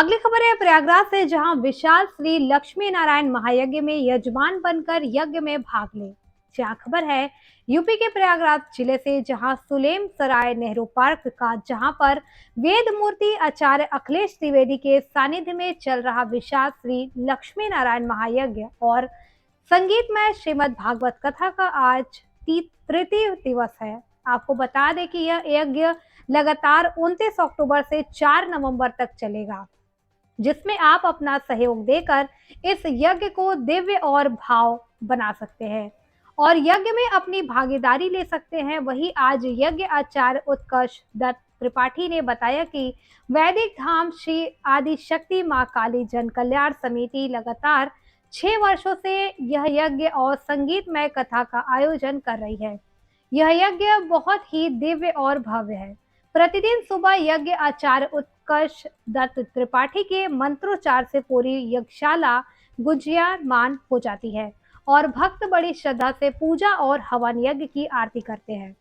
अगली खबर है प्रयागराज से, जहां विशाल श्री लक्ष्मी नारायण महायज्ञ में यजमान बनकर यज्ञ में भाग ले। क्या खबर है यूपी के प्रयागराज जिले से, जहां सुलेम सराय नेहरू पार्क का, जहां पर वेद मूर्ति आचार्य अखिलेश त्रिवेदी के सानिध्य में चल रहा विशाल श्री लक्ष्मी नारायण महायज्ञ और संगीतमय श्रीमद् भागवत कथा का आज तृतीय दिवस है। आपको बता दें कि यह यज्ञ लगातार 29 अक्टूबर से 4 नवंबर तक चलेगा, जिसमें आप अपना सहयोग देकर इस यज्ञ को दिव्य और भाव बना सकते हैं और यज्ञ में अपनी भागीदारी ले सकते हैं। वहीं आज यज्ञ आचार्य उत्कर्ष दत्त त्रिपाठी ने बताया कि वैदिक धाम श्री आदि शक्ति मां काली जन कल्याण समिति लगातार 6 वर्षों से यह यज्ञ और संगीतमय कथा का आयोजन कर रही है। यह यज्ञ बहुत ही दिव्य और भव्य है। प्रतिदिन सुबह यज्ञ आचार्य उत्कर्ष दत्त त्रिपाठी के मंत्रोच्चार से पूरी यज्ञशाला गुंजयमान हो जाती है और भक्त बड़ी श्रद्धा से पूजा और हवन यज्ञ की आरती करते हैं।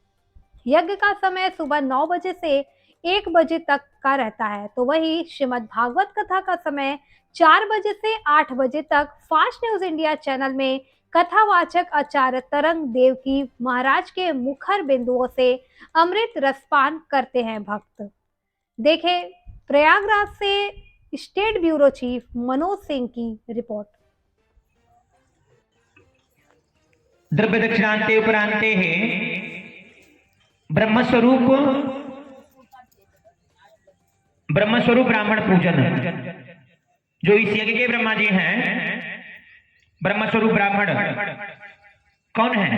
यज्ञ का समय सुबह 9 बजे से 1 बजे तक का रहता है, तो वही श्रीमद् भागवत कथा का समय 4 बजे से 8 बजे तक फास्ट न्यूज इंडिया चैनल में कथावाचक आचार्य तरंग देव की महाराज के मुखर बिंदुओं से अमृत रसपान करते हैं भक्त। देखें प्रयागराज से state bureau chief Manoj Singh की रिपोर्ट। द्रव्य दक्षिणांते उपरांते है ब्रह्मस्वरूप ब्राह्मण पूजन। जो इस यज्ञ के ब्रह्मा जी हैं, ब्रह्मस्वरूप ब्राह्मण कौन है?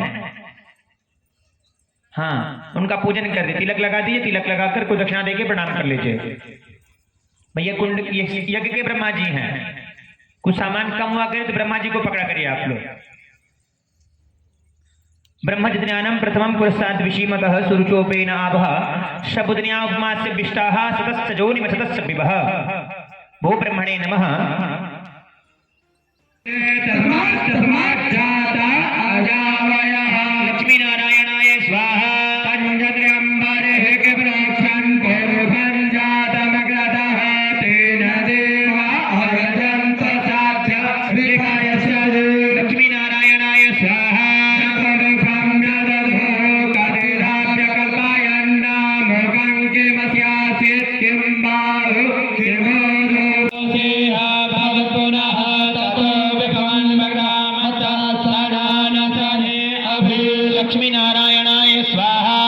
हाँ, उनका पूजन कर दे, तिलक लगा दीजिए, तिलक लगाकर को दक्षिणा देके प्रणाम कर लीजिए। भैया कुंड यज्ञ के ब्रह्मा जी हैं। कुछ सामान कम हुआ करे तो ब्रह्मा जी को पकड़ा करिए आप लोग। ब्रह्मज्ञानम प्रथमम पुरस्ताद विशीमतः सुरुचोपेन आभः शब्दन्या उपमास्य विष्टाः सतस्य जोनिम सतस्य विभः भो ब्रह्मणे नमः। लक्ष्मी नारायणाय स्वाहा। लक्ष्मी नारायणाय स्वाहा।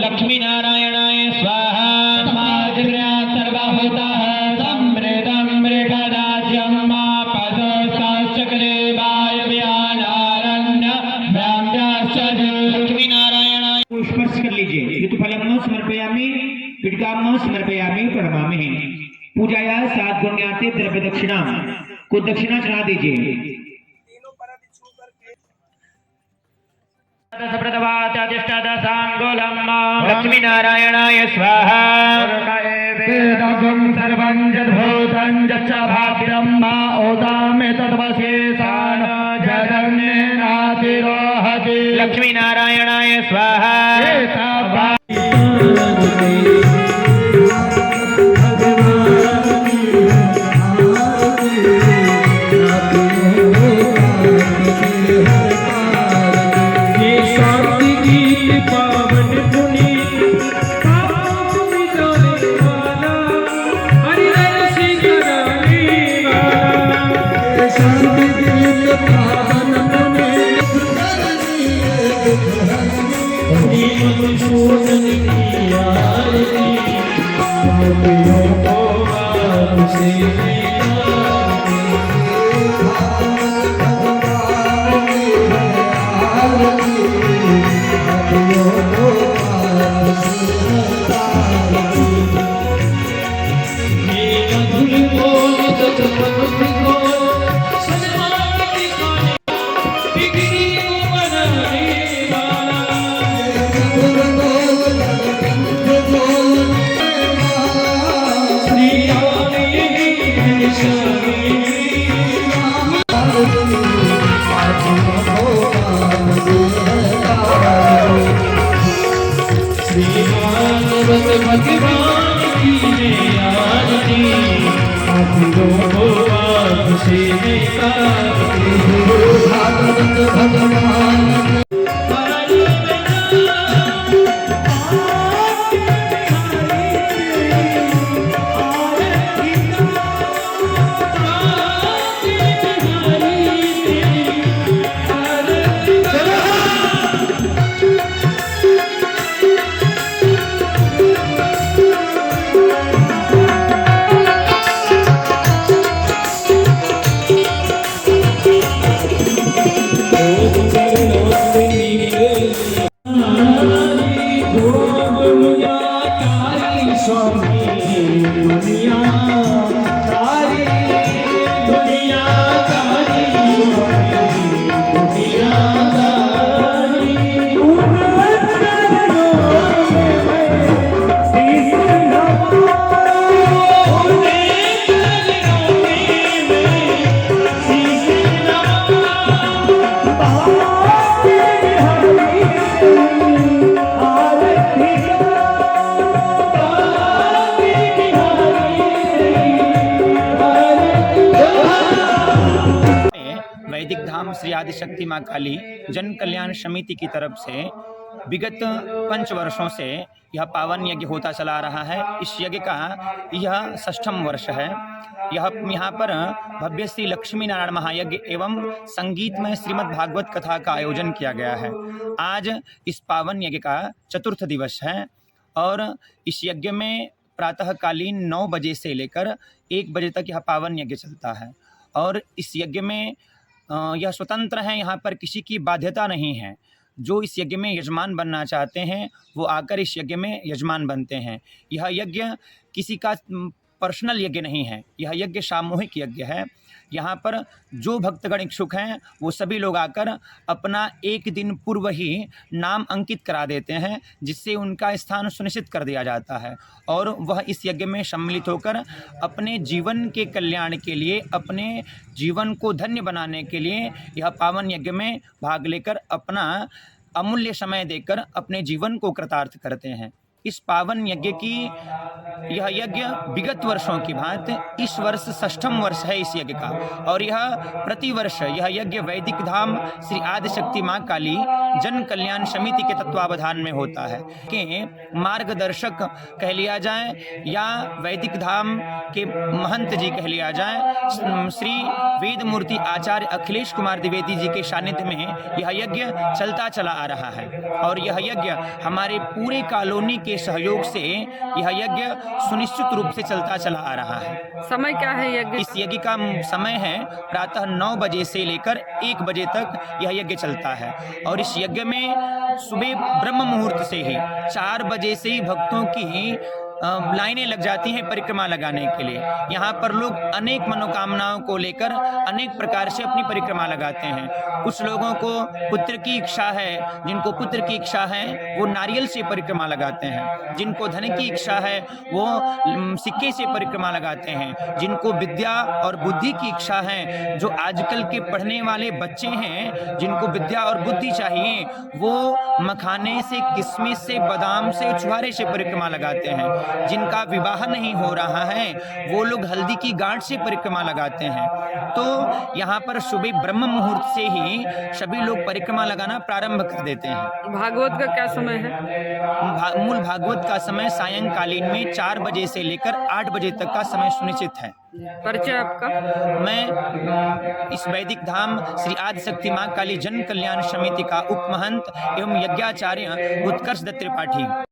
लक्ष्मी नारायणाय स्वाहा। लक्ष्मी नारायणाय स्वाहा। लक्ष्मी नारायणाय स्पर्श कर लीजिए। ऋतुफलम समर्पयामि पिटकाम समर्पयामि प्रणमामि। पूजाया 7 गुण्याते द्रव्य दक्षिणा को दक्षिणा चढ़ा दीजिए। लक्ष्मी नारायणाय स्वाहा। लक्ष्मी नारायणाय स्वाहा। Thank you. वैदिक धाम श्री आदिशक्ति माँ काली जन कल्याण समिति की तरफ से विगत 5 वर्षों से यह पावन यज्ञ होता चला आ रहा है। इस यज्ञ का यह 6ठम वर्ष है। यहाँ पर भव्य श्री लक्ष्मी नारायण महायज्ञ एवं संगीतमय श्रीमद् भागवत कथा का आयोजन किया गया है। आज इस पावन यज्ञ का 4th दिवस है और इस यज्ञ में प्रातःकालीन 9 बजे से लेकर 1 बजे तक यह पावन यज्ञ चलता है और इस यज्ञ में यह स्वतंत्र है। यहाँ पर किसी की बाध्यता नहीं है। जो इस यज्ञ में यजमान बनना चाहते हैं वो आकर इस यज्ञ में यजमान बनते हैं। यह यज्ञ किसी का पर्सनल यज्ञ नहीं है, यह यज्ञ सामूहिक यज्ञ है। यहाँ पर जो भक्तगण इच्छुक हैं वो सभी लोग आकर अपना 1 दिन पूर्व ही नाम अंकित करा देते हैं, जिससे उनका स्थान सुनिश्चित कर दिया जाता है और वह इस यज्ञ में सम्मिलित होकर अपने जीवन के कल्याण के लिए, अपने जीवन को धन्य बनाने के लिए यह पावन यज्ञ में भाग लेकर अपना अमूल्य समय देकर अपने जीवन को कृतार्थ करते हैं। इस पावन यज्ञ की यह यज्ञ विगत वर्षों की भांति इस वर्ष 6ठम वर्ष है इस यज्ञ का और यह प्रतिवर्ष यह यज्ञ वैदिक धाम श्री आदिशक्ति माँ काली जन कल्याण समिति के तत्वावधान में होता है कि मार्गदर्शक कह लिया जाए या वैदिक धाम के महंत जी कह लिया जाए, श्री वेद मूर्ति आचार्य अखिलेश कुमार द्विवेदी जी के सानिध्य में यह यज्ञ चलता चला आ रहा है और यह यज्ञ हमारे पूरे कॉलोनी के सहयोग से यह यज्ञ सुनिश्चित रूप से चलता चला आ रहा है। समय क्या है यज्ञ? इस यज्ञ का समय है प्रातः 9 बजे से लेकर 1 बजे तक यह यज्ञ चलता है और इस यज्ञ में सुबह ब्रह्म मुहूर्त से ही 4 बजे से ही भक्तों की लाइनें लग जाती हैं परिक्रमा लगाने के लिए। यहाँ पर लोग अनेक मनोकामनाओं को लेकर अनेक प्रकार से अपनी परिक्रमा लगाते हैं। कुछ लोगों को पुत्र की इच्छा है, जिनको पुत्र की इच्छा है वो नारियल से परिक्रमा लगाते हैं, जिनको धन की इच्छा है वो सिक्के से परिक्रमा लगाते हैं, जिनको विद्या और बुद्धि की इच्छा है, जो आजकल के पढ़ने वाले बच्चे हैं जिनको विद्या और बुद्धि चाहिए वो मखाने से, किशमिश से, बादाम से, छुहारे से परिक्रमा लगाते हैं। जिनका विवाह नहीं हो रहा है वो लोग हल्दी की गांठ से परिक्रमा लगाते हैं। तो यहाँ पर सुबह ब्रह्म मुहूर्त से ही सभी लोग परिक्रमा लगाना प्रारंभ कर देते हैं। भागवत का क्या समय है? मूल भागवत का समय सायंकालीन में 4 बजे से लेकर 8 बजे तक का समय सुनिश्चित है। परिचय आपका? मैं इस वैदिक धाम श्री आदिशक्ति माँ काली जन कल्याण समिति का उपमहंत एवं यज्ञाचार्य उत्कर्ष दत्त त्रिपाठी।